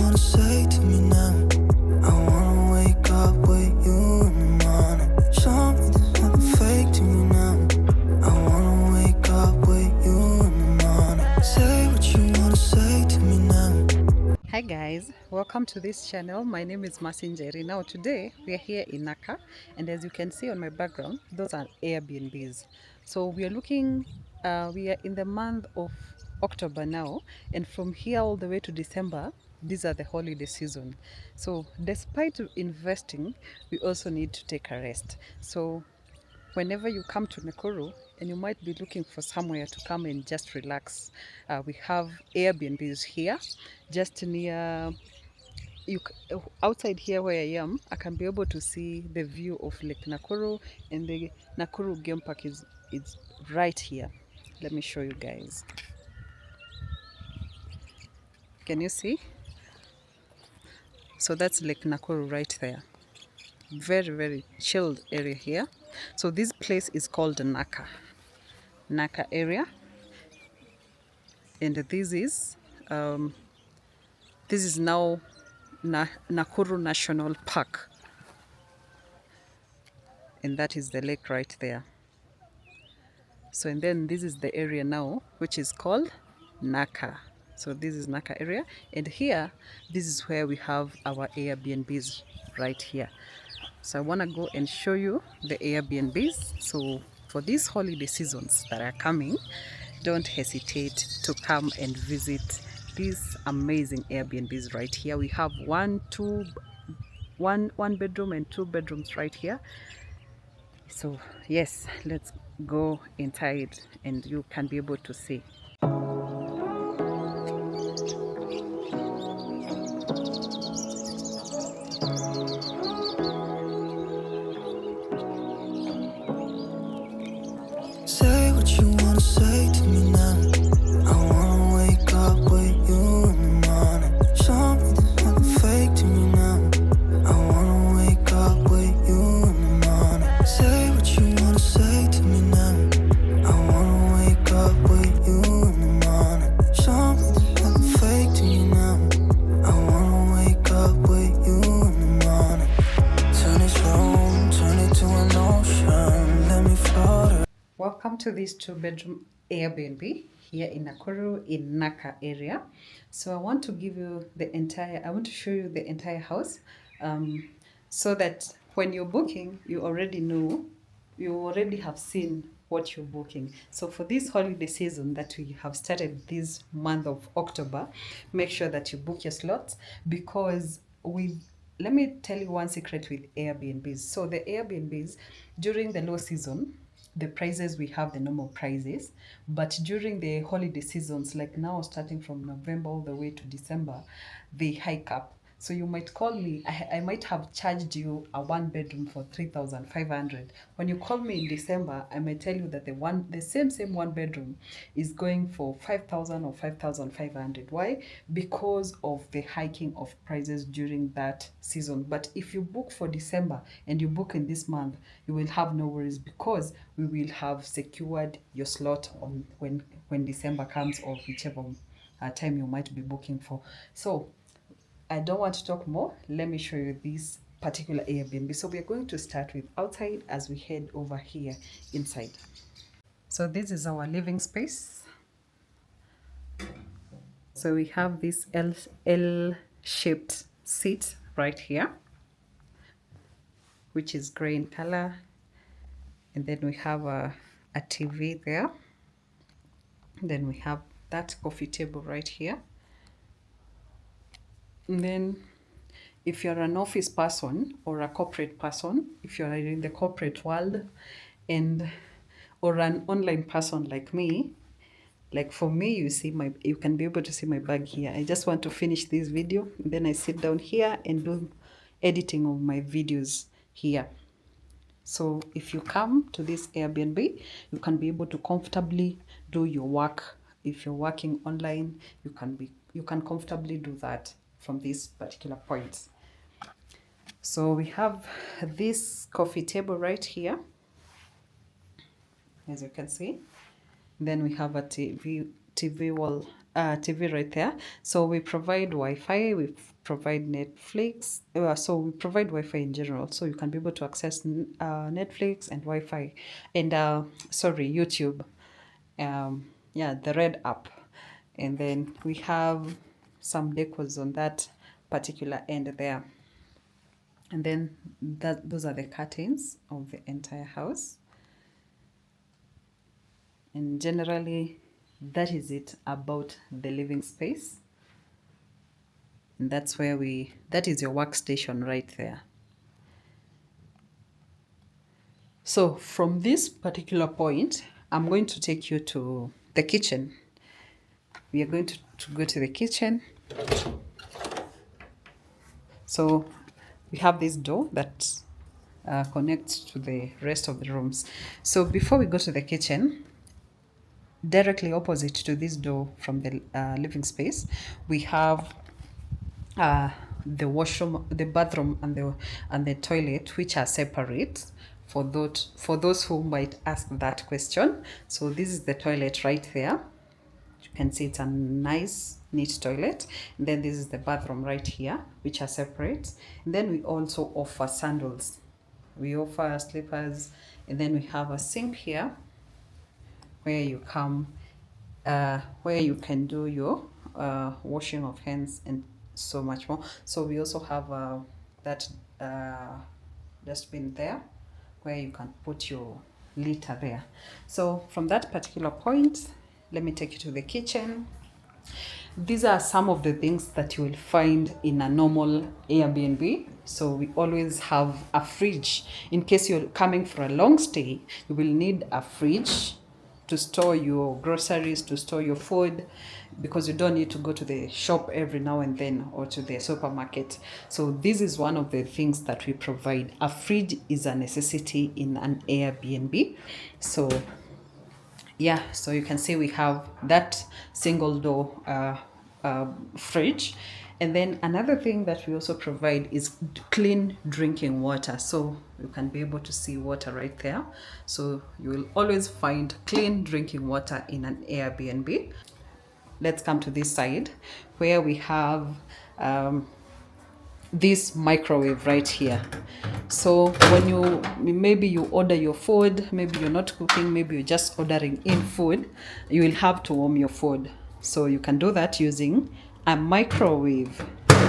wanna say to me now? I wanna wake up with you in the morning. Show me there's nothing fake to me now. I wanna wake up with you in the morning. Say what you wanna say to me now. Hi guys, welcome to this channel. My name is Njeri. Now today we are here in Naka, and as you can see on my background, those are Airbnbs. So we are we are in the month of October now, and from here all the way to December, these are the holiday season. So despite investing, we also need to take a rest. So whenever you come to Nakuru and you might be looking for somewhere to come and just relax, we have Airbnbs here just near outside here where I am. I can be able to see the view of Lake Nakuru, and the Nakuru Game Park is right here. Let me show you guys. Can you see? So that's Lake Nakuru right there. Very chilled area here. So this place is called Naka area, and um, this is now Nakuru National Park, and that is the lake right there. So and then this is the area now which is called Naka. So this is Naka area, and here this is where we have our Airbnbs right here. So I want to go and show you the Airbnbs. So for these holiday seasons that are coming, don't hesitate to come and visit these amazing Airbnbs right here. We have one bedroom and two bedrooms right here. So yes, let's go inside and you can be able to see. Say what you wanna say to me now. I wanna wake up with you in the morning. Show me there's nothing fake to me now. I wanna wake up with you in the morning. Say what you wanna say to me now. I wanna wake up with you in the morning. Show me there's nothing fake to me now. I wanna wake up with you in the morning. Turn this room, turn it to an ocean. Let me float. Welcome to this two-bedroom Airbnb here in Nakuru in Naka area. So I want to I want to show you the entire house, so that when you're booking, you already have seen what you're booking. So for this holiday season that we have started this month of October, make sure that you book your slots, because let me tell you one secret with Airbnbs. So the Airbnbs during the low season, the prices we have the normal prices, but during the holiday seasons, like now starting from November all the way to December, they hike up. So you might call me, I might have charged you a one bedroom for 3,500. When you call me in December, I might tell you that the same one bedroom is going for 5,000 or 5,500. Why? Because of the hiking of prices during that season. But if you book for December and you book in this month, you will have no worries, because we will have secured your slot on when December comes, or whichever time you might be booking for. So I don't want to talk more. Let me show you this particular Airbnb. So we are going to start with outside as we head over here inside. So this is our living space. So we have this L-shaped seat right here, which is gray in color. And then we have a TV there. Then we have that coffee table right here. And then if you're an office person or a corporate person, if you're in the corporate world, and or an online person like me, like for me, you can be able to see my bag here. I just want to finish this video, and then I sit down here and do editing of my videos here. So if you come to this Airbnb, you can be able to comfortably do your work. If you're working online, you can comfortably do that from this particular point. So we have this coffee table right here, as you can see. Then we have a TV wall TV right there. So we provide Wi-Fi, we provide Netflix. So we provide Wi-Fi in general, so you can be able to access Netflix and Wi-Fi and YouTube. Yeah, the red app. And then we have some decors on that particular end there. And then those are the curtains of the entire house. And generally, that is it about the living space. And that is your workstation right there. So from this particular point, I'm going to take you to the kitchen. We are going to go to the kitchen. So we have this door that connects to the rest of the rooms. So before we go to the kitchen, directly opposite to this door from the living space, we have the washroom, the bathroom, and the toilet, which are separate. For those who might ask that question, so this is the toilet right there. You can see it's a nice, neat toilet. And then this is the bathroom right here, which are separate. And then we also offer sandals. We offer slippers, and then we have a sink here where you where you can do your washing of hands and so much more. So we also have that dustbin there where you can put your litter there. So from that particular point, let me take you to the kitchen. These are some of the things that you will find in a normal Airbnb. So we always have a fridge. In case you're coming for a long stay, you will need a fridge to store your groceries, to store your food, because you don't need to go to the shop every now and then or to the supermarket. So this is one of the things that we provide. A fridge is a necessity in an Airbnb. So yeah, so you can see we have that single door fridge. And then another thing that we also provide is clean drinking water. So you can be able to see water right there. So you will always find clean drinking water in an Airbnb. Let's come to this side where we have this microwave right here. So when maybe you order your food, maybe you're not cooking, maybe you're just ordering in food, you will have to warm your food. So you can do that using a microwave.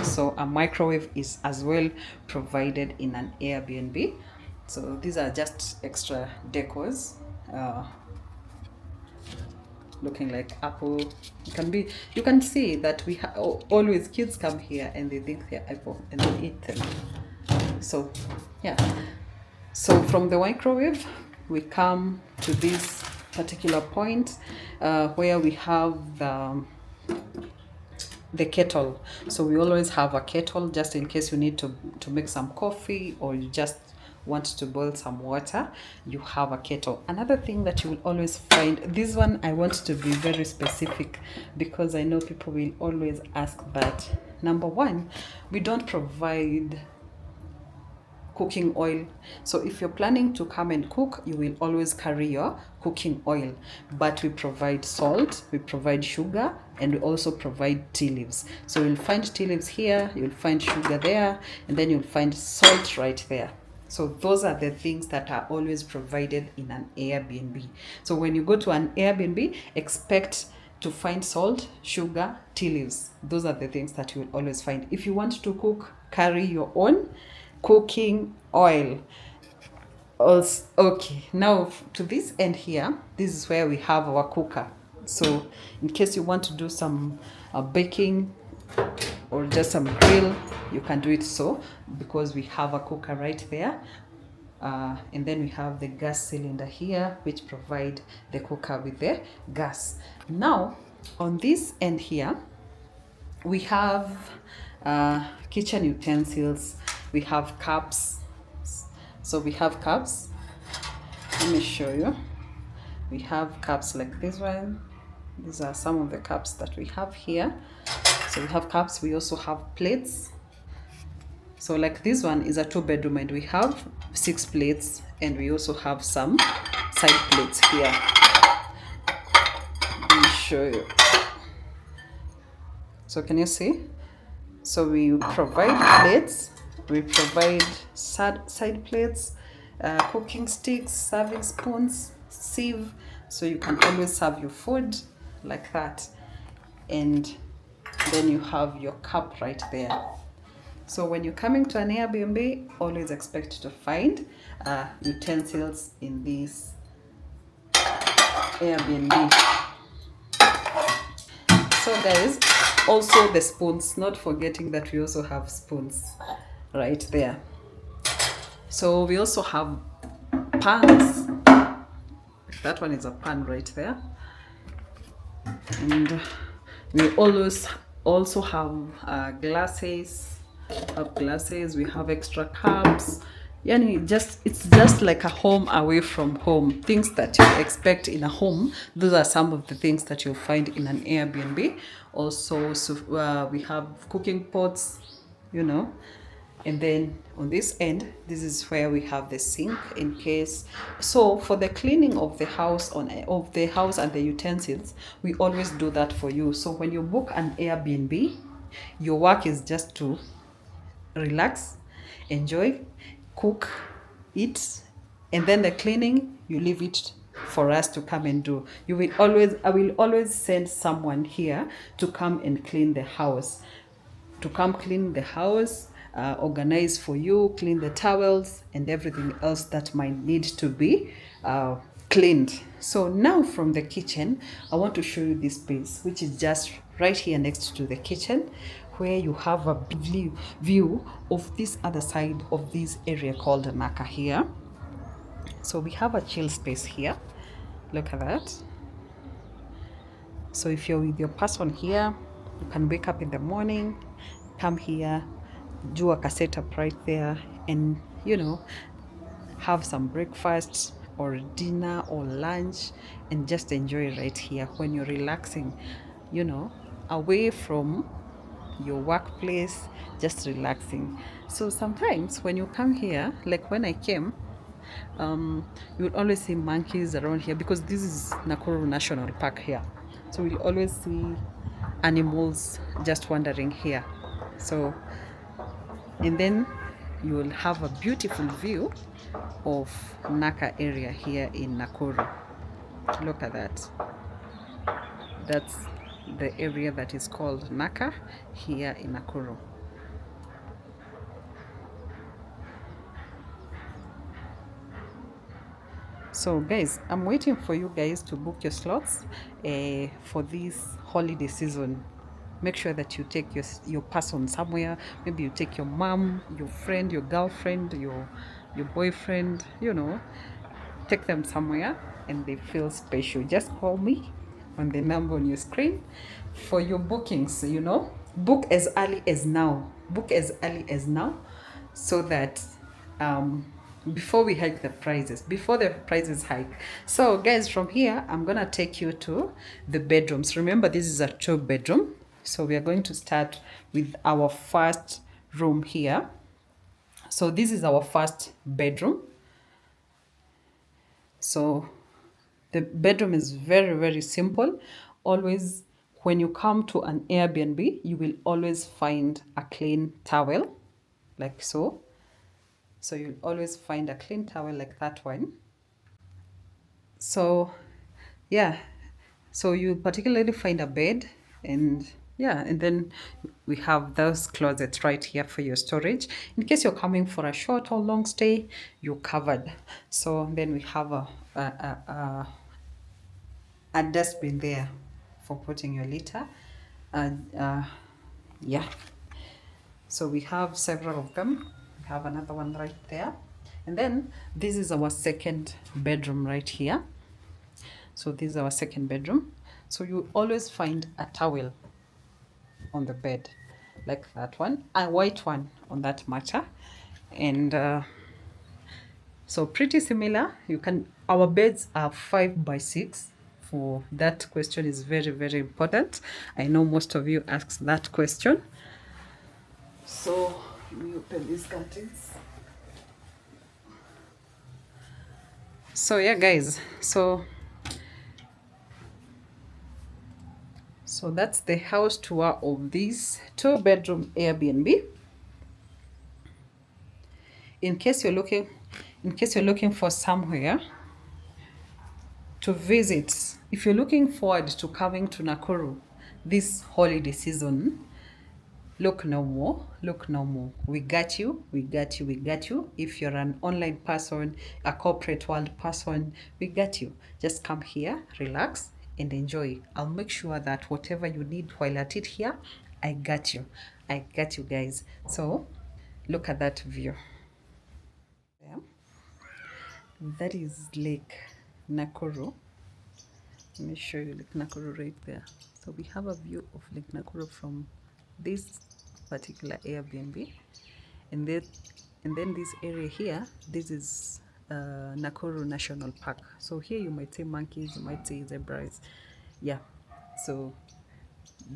So a microwave is as well provided in an Airbnb. So these are just extra decors. Looking like apple. You can see that we always kids come here and they think they're apple and they eat them. So yeah, so from the microwave we come to this particular point where we have the kettle. So we always have a kettle just in case you need to make some coffee, or you just want to boil some water, you have a kettle. Another thing that you will always find, this one I want to be very specific because I know people will always ask that. Number one, we don't provide cooking oil. So if you're planning to come and cook, you will always carry your cooking oil. But we provide salt, we provide sugar, and we also provide tea leaves. So you'll find tea leaves here, you'll find sugar there, and then you'll find salt right there. So those are the things that are always provided in an Airbnb. So when you go to an Airbnb, expect to find salt, sugar, tea leaves. Those are the things that you will always find. If you want to cook, carry your own cooking oil. Also, okay, now to this end here, this is where we have our cooker. So in case you want to do some baking or just some grill, you can do it so, because we have a cooker right there. And then we have the gas cylinder here, which provide the cooker with the gas. Now on this end here, we have kitchen utensils, we have cups. So we have cups, let me show you. We have cups like this one. These are some of the cups that we have here. So we have cups, we also have plates. So like this one is a 2-bedroom and we have 6 plates, and we also have some side plates here. Let me show you. So can you see? So we provide plates, we provide side plates, cooking sticks, serving spoons, sieve, so you can always serve your food like that. And then you have your cup right there. So when you're coming to an Airbnb, always expect to find utensils in this Airbnb. So guys, also the spoons, not forgetting that we also have spoons right there. So we also have pans. That one is a pan right there. And we always also have glasses, we have extra cups. Yani it's just like a home away from home. Things that you expect in a home, those are some of the things that you'll find in an Airbnb. Also, so, we have cooking pots, you know. And then on this end, this is where we have the sink in case. So for the cleaning of the house and the utensils, we always do that for you. So when you book an Airbnb, your work is just to relax, enjoy, cook, eat, and then the cleaning, you leave it for us to come and do. I will always send someone here to come and clean the house, organize for you, clean the towels and everything else that might need to be cleaned. So now from the kitchen, I want to show you this space, which is just right here next to the kitchen, where you have a big view of this other side of this area called Naka here. So we have a chill space here. Look at that. So if you're with your person here, you can wake up in the morning, come here, do a setup right there, and have some breakfast or dinner or lunch and just enjoy right here when you're relaxing, away from your workplace, just relaxing. So sometimes when you come here, like when I came, you will always see monkeys around here because this is Nakuru National Park here. So we'll always see animals just wandering here. So, and then you will have a beautiful view of Naka area here in Nakuru. Look at that. That's the area that is called Naka here in Nakuru. So guys, I'm waiting for you guys to book your slots for this holiday season. Make sure that you take your person somewhere. Maybe you take your mom, your friend, your girlfriend, your boyfriend, take them somewhere and they feel special. Just call me on the number on your screen for your bookings. Book as early as now. Book as early as now, so that before the prices hike. So guys, from here I'm gonna take you to the bedrooms. Remember, this is a 2-bedroom, so we are going to start with our first room here. So this is our first bedroom. So the bedroom is very, very simple. Always, when you come to an Airbnb, you will always find a clean towel, like so. So you'll always find a clean towel like that one. So, yeah. So you particularly find a bed, and yeah, and then we have those closets right here for your storage. In case you're coming for a short or long stay, you're covered. So then we have a dustbin there for putting your litter. And yeah, so we have several of them. We have another one right there. And then this is our second bedroom right here. So this is our second bedroom. So you always find a towel on the bed, like that one, a white one on that matter. And so pretty similar. Our beds are 5 by 6. For that question is very, very important. I know most of you ask that question. So we open these curtains. So yeah guys, so So that's the house tour of this 2-bedroom Airbnb. In case you're looking for somewhere to visit, if you're looking forward to coming to Nakuru this holiday season, look no more, look no more. We got you, we got you, we got you. If you're an online person, a corporate world person, we got you. Just come here, relax, and enjoy. I'll make sure that whatever you need while at it here, I got you. I got you guys. So look at that view. Yeah. That is Lake Nakuru. Let me show you Lake Nakuru right there. So we have a view of Lake Nakuru from this particular Airbnb, and then this area here, this is Nakuru National Park. So here you might say monkeys, you might say zebras, yeah. So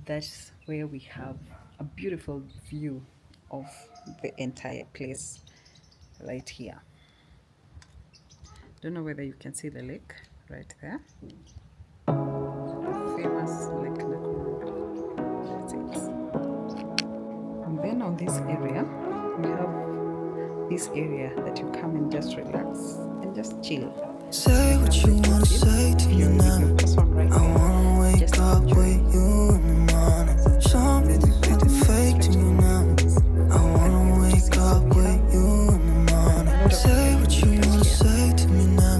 that's where we have a beautiful view of the entire place right here. Don't know whether you can see the lake right there. The famous Lake Nakuru. That's it. And then on this area, we have this area that you come and just relax and just chill. Say what you wanna say to me now. I wanna wake up with you in the morning. Something fake to me now. I wanna wake up with you in the morning. Say what you wanna say to me now.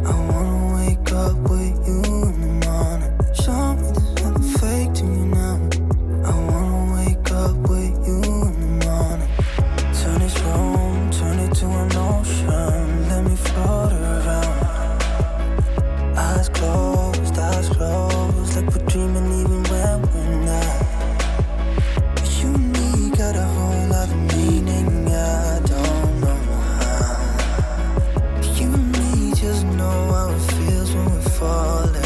I wanna wake up with you in the morning. Something fake to me now. I wanna wake up with you in the morning. Turn this room, turn it to an ocean. Let me float around. Eyes closed, like we're dreaming even when we're not. You and me got a whole lot of meaning, I don't know how. You and me just know how it feels when we're falling in.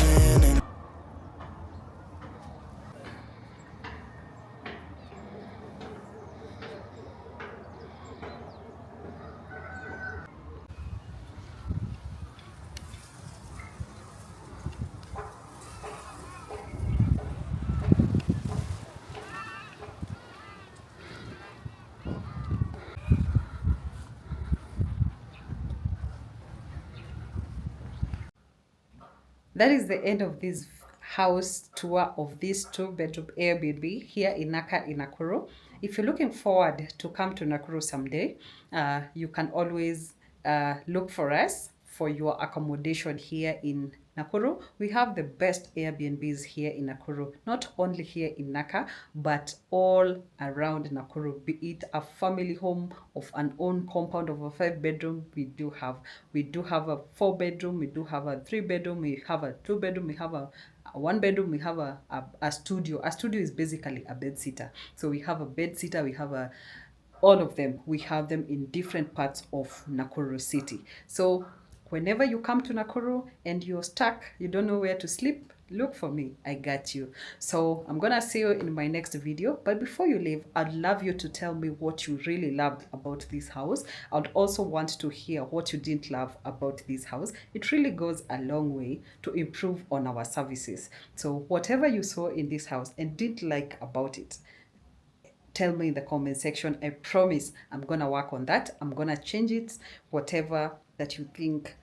That is the end of this house tour of this 2-bedroom Airbnb here in Naka in Nakuru. If you're looking forward to come to Nakuru someday, you can always look for us for your accommodation here in Nakuru. We have the best Airbnbs here in Nakuru, not only here in Naka, but all around Nakuru, be it a family home of an own compound of a 5-bedroom, we do have. We do have a 4-bedroom, we do have a 3-bedroom, we have a 2-bedroom, we have a 1-bedroom, we have a studio. A studio is basically a bed sitter. So we have a bed sitter, we have all of them. We have them in different parts of Nakuru city. So whenever you come to Nakuru and you're stuck, you don't know where to sleep, look for me. I got you. So I'm gonna see you in my next video. But before you leave, I'd love you to tell me what you really loved about this house. I'd also want to hear what you didn't love about this house. It really goes a long way to improve on our services. So whatever you saw in this house and didn't like about it, tell me in the comment section. I promise I'm gonna work on that. I'm gonna change it. Whatever that you think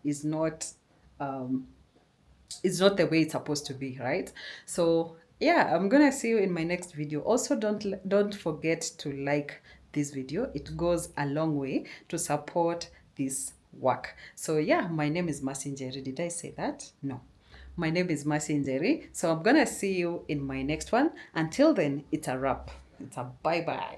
is not the way it's supposed to be, right? So yeah, I'm gonna see you in my next video. Also, don't forget to like this video. It goes a long way to support this work. So yeah, my name is Njeri. Did I say that? No. My name is Njeri. So I'm gonna see you in my next one. Until then, it's a wrap. It's a bye-bye.